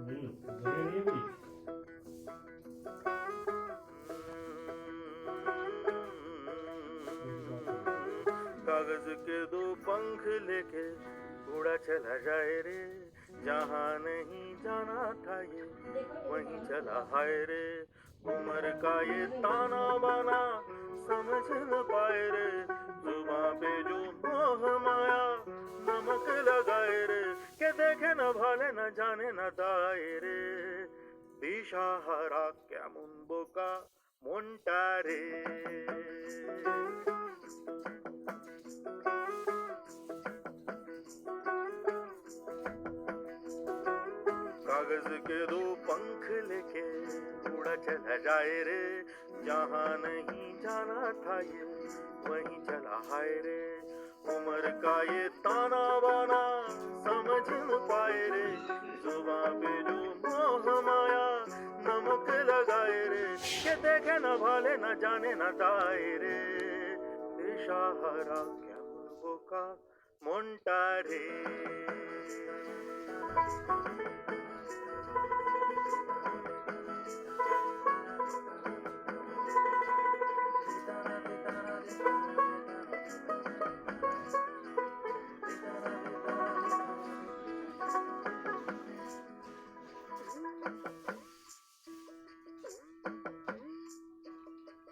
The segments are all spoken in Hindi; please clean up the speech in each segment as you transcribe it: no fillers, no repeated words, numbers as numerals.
नहीं बढ़िया नहीं है कोई। कागज के दो पंख लेके उड़ा चला जाए रे, जहाँ नहीं जाना था ये वहीं चला हाय रे। उम्र का ये ताना बाना समझ न पाए रे, जुबां पे जो मोह माया नमक लगाए रे, के देखे न भाले न जाने न दाए रे। दिशाहारा क्या मुंबोका मोंटारे। कागज के दो पंख लेके उड़ा चला जाए रे, जहाँ नहीं जाना था ये वहीं चला हाय रे। उम्र का ये ताना बाना समझ न पाए रे, जुबां पे जो मोह माया नमक लगाए रे, के देखे न भाले न जाने न दाए रे। दिशाहारा क्या मुल्कों का मोंटारे।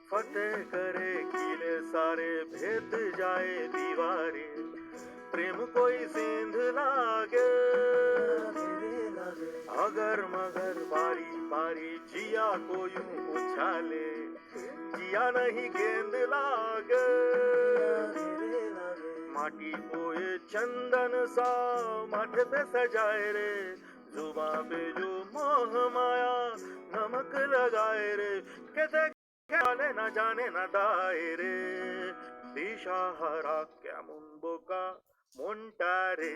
फतेह करे किले सारे भेद जाए दीवारे, प्रेम कोई सेंध लागे अगर मगर बारी बारी जिया को यूं उछाले, जिया नहीं गेंद लागे। माटी को ये चंदन सा माथे पे सजाए रे, जुबां पे जो मोह माया नमक लगाए रे, के देखे वाले न जाने न दाए रे। दिशाहारा क्या मुंबो का मोंटारे।